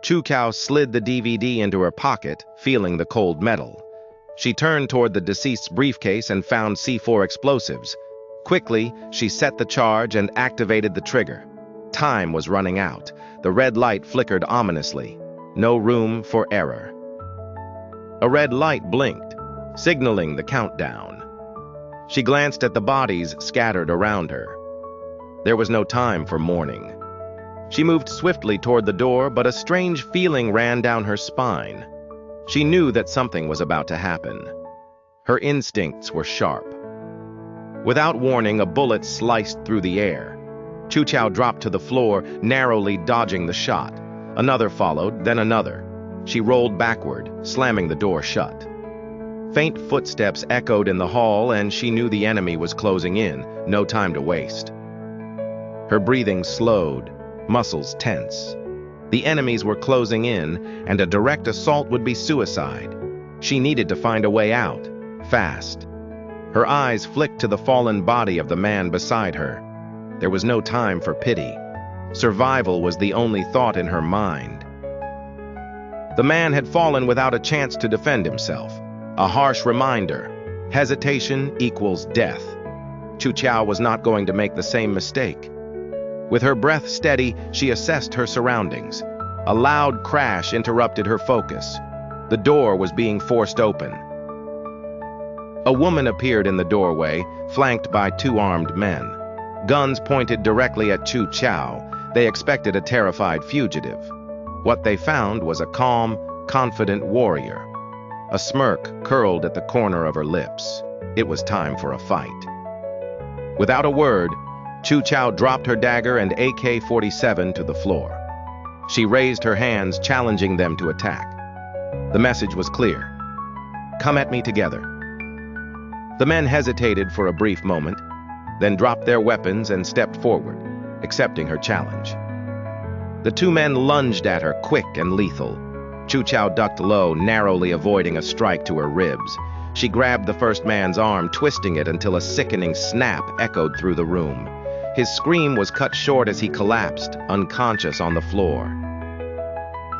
Chu Qiao slid the DVD into her pocket, feeling the cold metal. She turned toward the deceased's briefcase and found C4 explosives. Quickly, she set the charge and activated the trigger. Time was running out. The red light flickered ominously. No room for error. A red light blinked, signaling the countdown. She glanced at the bodies scattered around her. There was no time for mourning. She moved swiftly toward the door, but a strange feeling ran down her spine. She knew that something was about to happen. Her instincts were sharp. Without warning, a bullet sliced through the air. Chu Qiao dropped to the floor, narrowly dodging the shot. Another followed, then another. She rolled backward, slamming the door shut. Faint footsteps echoed in the hall, and she knew the enemy was closing in. No time to waste. Her breathing slowed, muscles tense. The enemies were closing in, and a direct assault would be suicide. She needed to find a way out, fast. Her eyes flicked to the fallen body of the man beside her. There was no time for pity. Survival was the only thought in her mind. The man had fallen without a chance to defend himself. A harsh reminder: hesitation equals death. Chu Qiao was not going to make the same mistake. With her breath steady, she assessed her surroundings. A loud crash interrupted her focus. The door was being forced open. A woman appeared in the doorway, flanked by two armed men. Guns pointed directly at Chu Qiao. They expected a terrified fugitive. What they found was a calm, confident warrior. A smirk curled at the corner of her lips. It was time for a fight. Without a word, Chu Qiao dropped her dagger and AK-47 to the floor. She raised her hands, challenging them to attack. The message was clear: come at me together. The men hesitated for a brief moment, then dropped their weapons and stepped forward, accepting her challenge. The two men lunged at her, quick and lethal. Chu Qiao ducked low, narrowly avoiding a strike to her ribs. She grabbed the first man's arm, twisting it until a sickening snap echoed through the room. His scream was cut short as he collapsed, unconscious on the floor.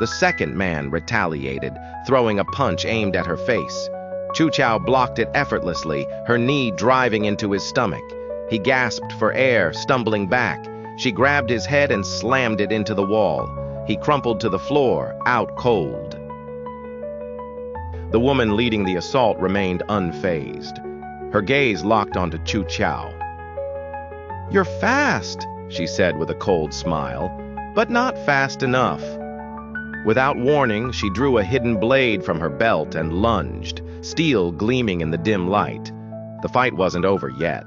The second man retaliated, throwing a punch aimed at her face. Chu Qiao blocked it effortlessly, her knee driving into his stomach. He gasped for air, stumbling back. She grabbed his head and slammed it into the wall. He crumpled to the floor, out cold. The woman leading the assault remained unfazed. Her gaze locked onto Chu Qiao. "You're fast," she said with a cold smile, "but not fast enough." Without warning, she drew a hidden blade from her belt and lunged, steel gleaming in the dim light. The fight wasn't over yet.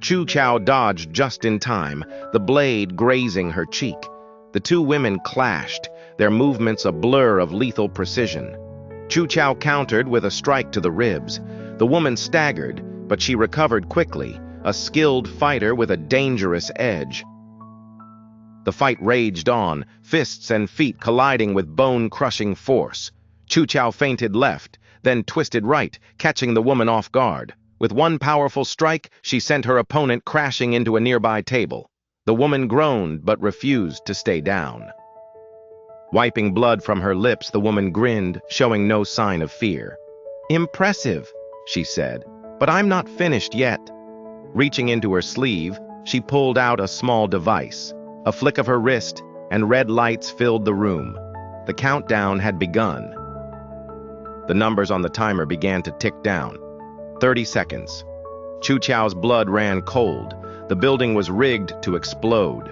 Chu Qiao dodged just in time, the blade grazing her cheek. The two women clashed, their movements a blur of lethal precision. Chu Qiao countered with a strike to the ribs. The woman staggered, but she recovered quickly, a skilled fighter with a dangerous edge. The fight raged on, fists and feet colliding with bone-crushing force. Chu Qiao feinted left, then twisted right, catching the woman off guard. With one powerful strike, she sent her opponent crashing into a nearby table. The woman groaned but refused to stay down. Wiping blood from her lips, the woman grinned, showing no sign of fear. "Impressive," she said, "but I'm not finished yet." Reaching into her sleeve, she pulled out a small device. A flick of her wrist, and red lights filled the room. The countdown had begun. The numbers on the timer began to tick down. 30 seconds. Chu Qiao's blood ran cold. The building was rigged to explode.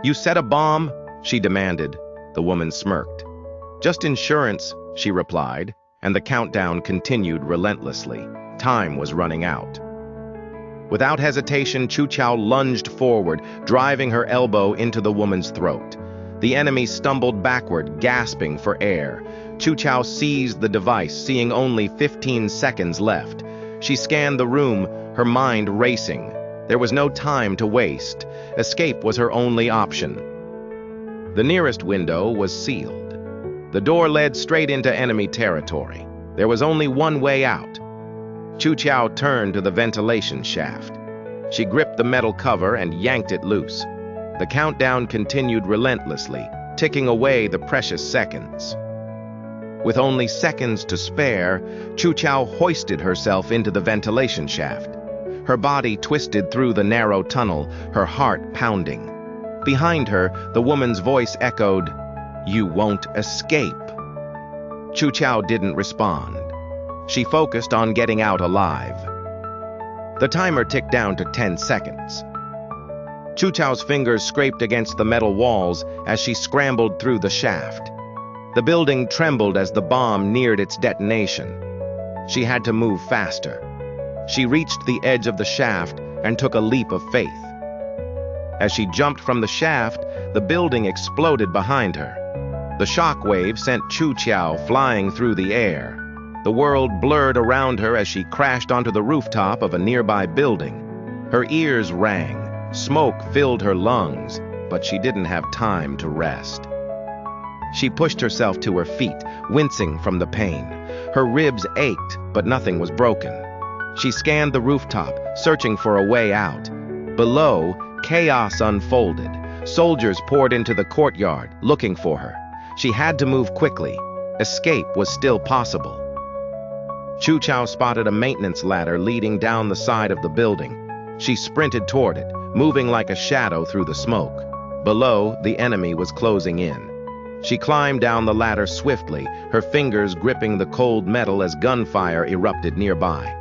"You set a bomb?" she demanded. The woman smirked. "Just insurance," she replied, and the countdown continued relentlessly. Time was running out. Without hesitation, Chu Qiao lunged forward, driving her elbow into the woman's throat. The enemy stumbled backward, gasping for air. Chu Qiao seized the device, seeing only 15 seconds left. She scanned the room, her mind racing. There was no time to waste. Escape was her only option. The nearest window was sealed. The door led straight into enemy territory. There was only one way out. Chu Qiao turned to the ventilation shaft. She gripped the metal cover and yanked it loose. The countdown continued relentlessly. ticking away the precious seconds. With only seconds to spare, Chu Qiao hoisted herself into the ventilation shaft. Her body twisted through the narrow tunnel, her heart pounding. Behind her, the woman's voice echoed, "You won't escape." Chu Qiao didn't respond. She focused on getting out alive. The timer ticked down to 10 seconds. Chu Qiao's fingers scraped against the metal walls as she scrambled through the shaft. The building trembled as the bomb neared its detonation. She had to move faster. She reached the edge of the shaft and took a leap of faith. As she jumped from the shaft, the building exploded behind her. The shock wave sent Chu Qiao flying through the air. The world blurred around her as she crashed onto the rooftop of a nearby building. Her ears rang, smoke filled her lungs, but she didn't have time to rest. She pushed herself to her feet, wincing from the pain. Her ribs ached, but nothing was broken. She scanned the rooftop, searching for a way out. Below, chaos unfolded. Soldiers poured into the courtyard, looking for her. She had to move quickly. Escape was still possible. Chu Qiao spotted a maintenance ladder leading down the side of the building. She sprinted toward it, moving like a shadow through the smoke. Below, the enemy was closing in. She climbed down the ladder swiftly, her fingers gripping the cold metal as gunfire erupted nearby.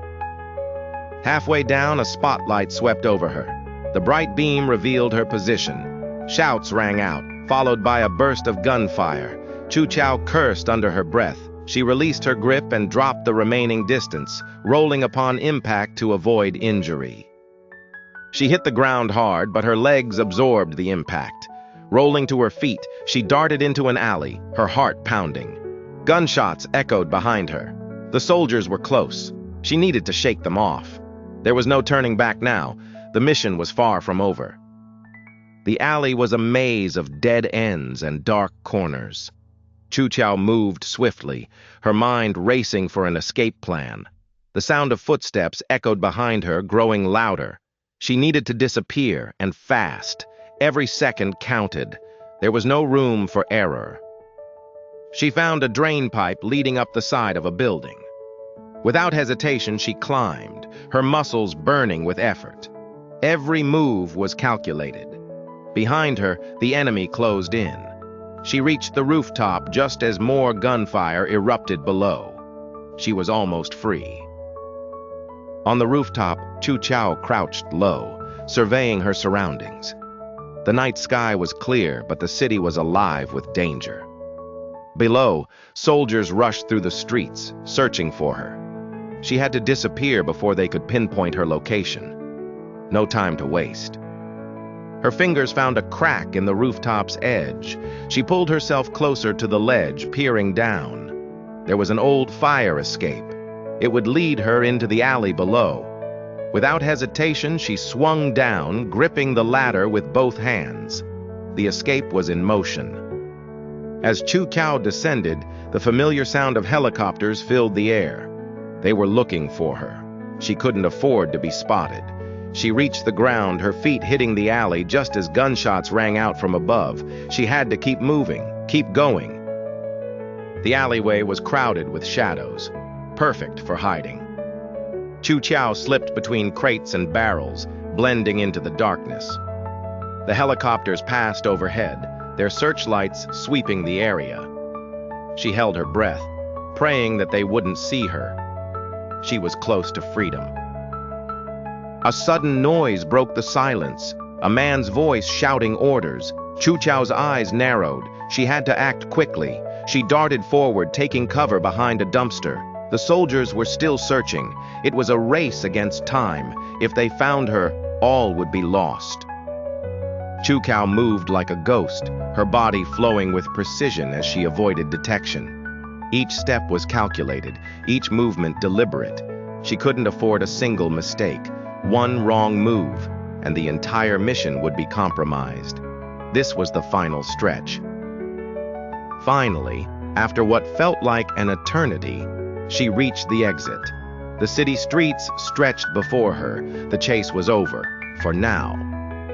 Halfway down, a spotlight swept over her. The bright beam revealed her position. Shouts rang out, followed by a burst of gunfire. Chu Qiao cursed under her breath. She released her grip and dropped the remaining distance, rolling upon impact to avoid injury. She hit the ground hard, but her legs absorbed the impact. Rolling to her feet, she darted into an alley, her heart pounding. Gunshots echoed behind her. The soldiers were close. She needed to shake them off. There was no turning back now. The mission was far from over. The alley was a maze of dead ends and dark corners. Chu Qiao moved swiftly, her mind racing for an escape plan. The sound of footsteps echoed behind her, growing louder. She needed to disappear, and fast. Every second counted. There was no room for error. She found a drain pipe leading up the side of a building. Without hesitation, she climbed, her muscles burning with effort. Every move was calculated. Behind her, the enemy closed in. She reached the rooftop just as more gunfire erupted below. She was almost free. On the rooftop, Chu Qiao crouched low, surveying her surroundings. The night sky was clear, but the city was alive with danger. Below, soldiers rushed through the streets, searching for her. She had to disappear before they could pinpoint her location. No time to waste. Her fingers found a crack in the rooftop's edge. She pulled herself closer to the ledge, peering down. There was an old fire escape. It would lead her into the alley below. Without hesitation, she swung down, gripping the ladder with both hands. The escape was in motion. As Chu Qiao descended, the familiar sound of helicopters filled the air. They were looking for her. She couldn't afford to be spotted. She reached the ground, her feet hitting the alley just as gunshots rang out from above. She had to keep moving, keep going. The alleyway was crowded with shadows, perfect for hiding. Chu Qiao slipped between crates and barrels, blending into the darkness. The helicopters passed overhead, their searchlights sweeping the area. She held her breath, praying that they wouldn't see her. She was close to freedom. A sudden noise broke the silence, a man's voice shouting orders. Chu Qiao's eyes narrowed. She had to act quickly. She darted forward, taking cover behind a dumpster. The soldiers were still searching. It was a race against time. If they found her, all would be lost. Chu Qiao moved like a ghost, her body flowing with precision as she avoided detection. Each step was calculated, each movement deliberate. She couldn't afford a single mistake. One wrong move, and the entire mission would be compromised. This was the final stretch. Finally, after what felt like an eternity, she reached the exit. The city streets stretched before her. The chase was over, for now.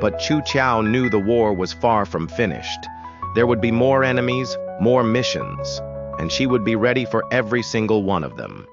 But Chu Qiao knew the war was far from finished. There would be more enemies, more missions, and she would be ready for every single one of them.